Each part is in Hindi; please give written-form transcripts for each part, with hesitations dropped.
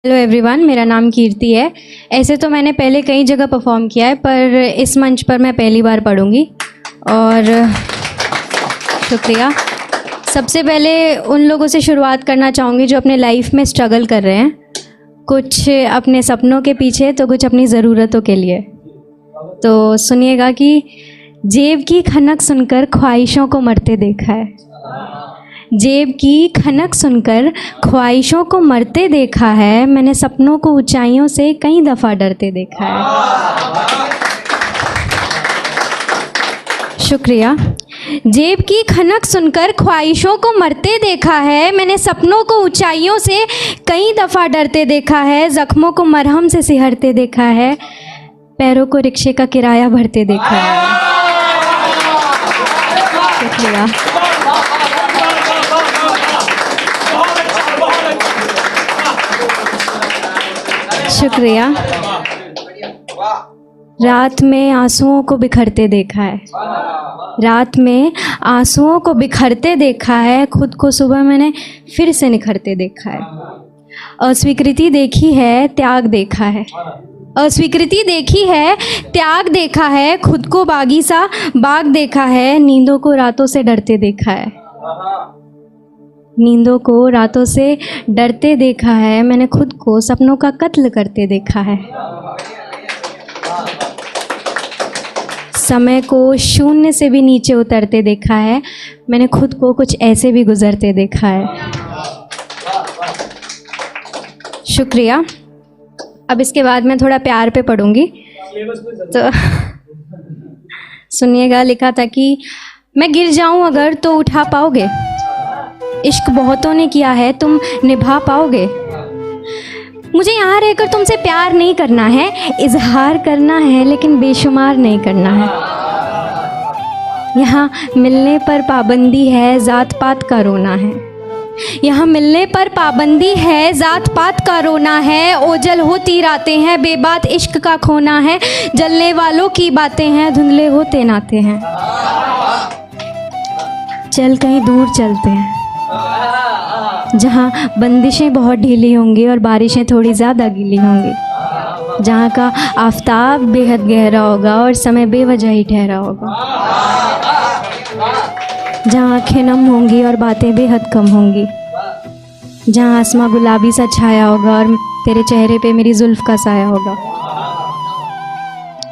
हेलो एवरीवन, मेरा नाम कीर्ति है। ऐसे तो मैंने पहले कई जगह परफॉर्म किया है, पर इस मंच पर मैं पहली बार पढ़ूंगी और शुक्रिया। सबसे पहले उन लोगों से शुरुआत करना चाहूँगी जो अपने लाइफ में स्ट्रगल कर रहे हैं, कुछ अपने सपनों के पीछे तो कुछ अपनी ज़रूरतों के लिए। तो सुनिएगा कि जेब की खनक सुनकर ख्वाहिशों को मरते देखा है, जेब की खनक सुनकर ख्वाहिशों को मरते देखा है, मैंने सपनों को ऊंचाइयों से कई दफ़ा डरते देखा है। शुक्रिया। जेब की खनक सुनकर ख्वाहिशों को मरते देखा है, मैंने सपनों को ऊंचाइयों से कई दफ़ा डरते देखा है, ज़ख्मों को मरहम से सिहरते देखा है, पैरों को रिक्शे का किराया भरते देखा है। शुक्रिया। शुक्रिया। रात में आंसुओं को बिखरते देखा है, रात में आंसुओं को बिखरते देखा है, खुद को सुबह मैंने फिर से निखरते देखा है। अस्वीकृति देखी है, त्याग देखा है, अस्वीकृति देखी है, त्याग देखा है, खुद को बागी सा बाग देखा है, नींदों को रातों से डरते देखा है, नींदों को रातों से डरते देखा है, मैंने खुद को सपनों का कत्ल करते देखा है। समय को शून्य से भी नीचे उतरते देखा है, मैंने खुद को कुछ ऐसे भी गुजरते देखा है। शुक्रिया। अब इसके बाद मैं थोड़ा प्यार पे पढ़ूंगी, तो सुनिएगा। लिखा था कि मैं गिर जाऊं अगर तो उठा पाओगे, इश्क बहुतों ने किया है तुम निभा पाओगे, मुझे यहाँ रहकर तुमसे प्यार नहीं करना है, इजहार करना है लेकिन बेशुमार नहीं करना है। यहाँ मिलने पर पाबंदी है, जात पात का रोना है, यहाँ मिलने पर पाबंदी है, जात पात का रोना है, ओझल होती रातें हैं, बेबात इश्क का खोना है, जलने वालों की बातें हैं, धुंधले होते नाते हैं, चल कहीं दूर चलते हैं जहाँ बंदिशें बहुत ढीली होंगी और बारिशें थोड़ी ज़्यादा गीली होंगी, जहाँ का आफताब बेहद गहरा होगा और समय बेवजह ही ठहरा होगा, जहाँ आँखें नम होंगी और बातें बेहद कम होंगी, जहाँ आसमां गुलाबी सा छाया होगा और तेरे चेहरे पे मेरी जुल्फ का साया होगा।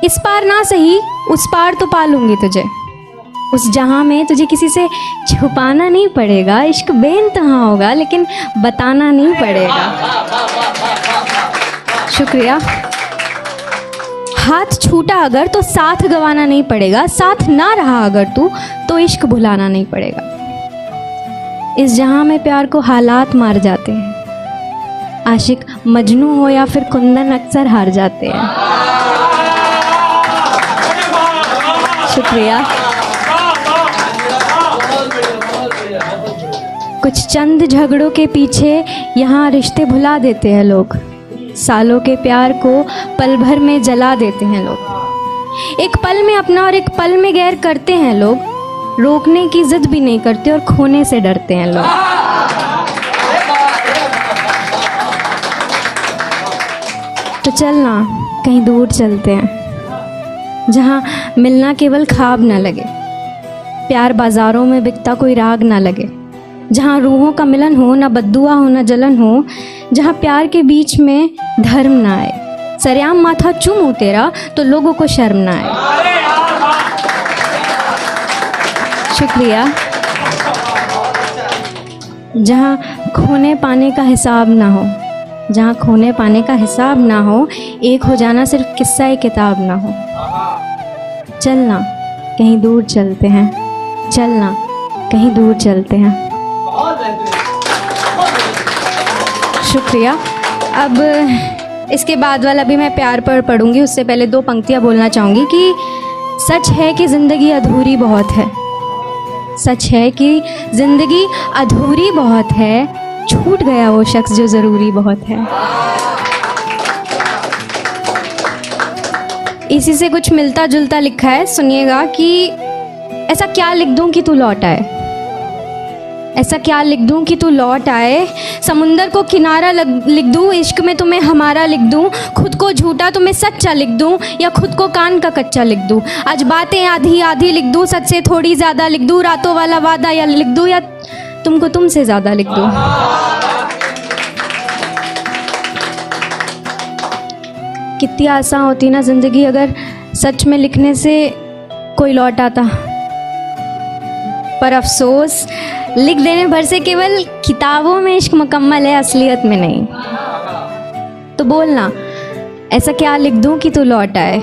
इस पार ना सही उस पार तो पालूंगी तुझे, उस जहाँ में तुझे किसी से छुपाना नहीं पड़ेगा, इश्क बेइंतहा होगा लेकिन बताना नहीं पड़ेगा। शुक्रिया। हाथ छूटा अगर तो साथ गंवाना नहीं पड़ेगा, साथ ना रहा अगर तू तो इश्क भुलाना नहीं पड़ेगा। इस जहाँ में प्यार को हालात मार जाते हैं, आशिक मजनू हो या फिर कुंदन अक्सर हार जाते हैं। शुक्रिया। कुछ चंद झगड़ों के पीछे यहाँ रिश्ते भुला देते हैं लोग, सालों के प्यार को पल भर में जला देते हैं लोग, एक पल में अपना और एक पल में गैर करते हैं लोग, रोकने की जिद भी नहीं करते और खोने से डरते हैं लोग। तो चलना कहीं दूर चलते हैं जहाँ मिलना केवल ख्वाब ना लगे, प्यार बाजारों में बिकता कोई राग ना लगे, जहाँ रूहों का मिलन हो, ना बद्दुआ हो ना जलन हो, जहाँ प्यार के बीच में धर्म ना आए, सरेआम माथा चूमूं तेरा तो लोगों को शर्म ना आए। शुक्रिया। जहाँ खोने पाने का हिसाब ना हो, जहाँ खोने पाने का हिसाब ना हो, एक हो जाना सिर्फ किस्सा ही किताब ना हो, चलना कहीं दूर चलते हैं, चलना कहीं दूर चलते हैं। शुक्रिया। अब इसके बाद वाला भी मैं प्यार पर पढ़ूंगी, उससे पहले दो पंक्तियाँ बोलना चाहूँगी कि सच है कि ज़िंदगी अधूरी बहुत है, सच है कि ज़िंदगी अधूरी बहुत है, छूट गया वो शख्स जो ज़रूरी बहुत है। इसी से कुछ मिलता जुलता लिखा है, सुनिएगा कि ऐसा क्या लिख दूँ कि तू लौट आए, ऐसा क्या लिख दूँ कि तू लौट आए, समुंदर को किनारा लिख दूँ, इश्क में तुम्हें हमारा लिख दूँ, खुद को झूठा तुम्हें सच्चा लिख दूँ, या खुद को कान का कच्चा लिख दूँ। आज बातें आधी आधी लिख दूँ, सच से थोड़ी ज़्यादा लिख दूँ, रातों वाला वादा या लिख दूँ, या तुमको तुमसे ज़्यादा लिख दूँ। कितनी आसान होती ना ज़िंदगी अगर सच में लिखने से कोई लौट आता, पर अफसोस लिख देने भर से केवल किताबों में इश्क मुकम्मल है, असलियत में नहीं। तो बोलना ऐसा क्या लिख दूं कि तू लौट आए,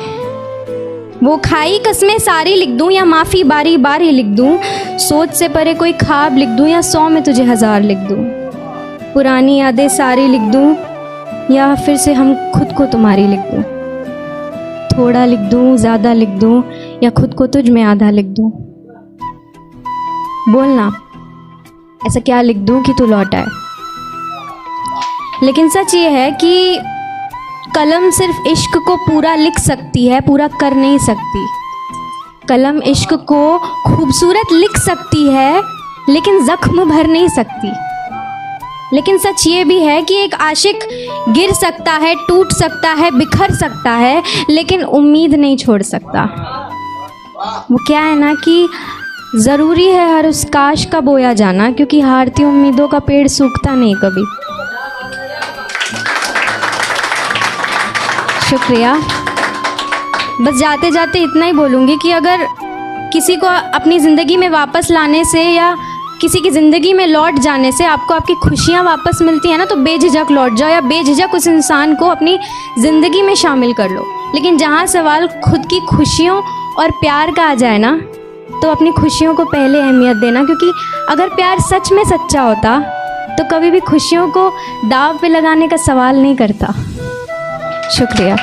वो खाई कस्में सारी लिख दूं, या माफ़ी बारी बारी लिख दूं, सोच से परे कोई ख्वाब लिख दूं, या 100 में तुझे 1000 लिख दूं, पुरानी यादें सारी लिख दूं, या फिर से हम खुद को तुम्हारी लिख दूं, थोड़ा लिख दूं, ज़्यादा लिख दूं, या खुद को तुझ में आधा लिख दूं। बोलना ऐसा क्या लिख दूं कि तू लौट आए। लेकिन सच ये है कि कलम सिर्फ इश्क को पूरा लिख सकती है, पूरा कर नहीं सकती। कलम इश्क को खूबसूरत लिख सकती है, लेकिन ज़ख्म भर नहीं सकती। लेकिन सच ये भी है कि एक आशिक गिर सकता है, टूट सकता है, बिखर सकता है, लेकिन उम्मीद नहीं छोड़ सकता। वो क्या है ना कि ज़रूरी है हर उस काश का बोया जाना, क्योंकि हारती उम्मीदों का पेड़ सूखता नहीं कभी। शुक्रिया। बस जाते जाते इतना ही बोलूँगी कि अगर किसी को अपनी ज़िंदगी में वापस लाने से या किसी की ज़िंदगी में लौट जाने से आपको आपकी खुशियाँ वापस मिलती हैं ना, तो बेझिझक लौट जाओ, या बेझिझक उस इंसान को अपनी ज़िंदगी में शामिल कर लो। लेकिन जहाँ सवाल खुद की खुशियों और प्यार का आ जाए ना, तो अपनी खुशियों को पहले अहमियत देना, क्योंकि अगर प्यार सच में सच्चा होता तो कभी भी खुशियों को दाव पे लगाने का सवाल नहीं करता। शुक्रिया।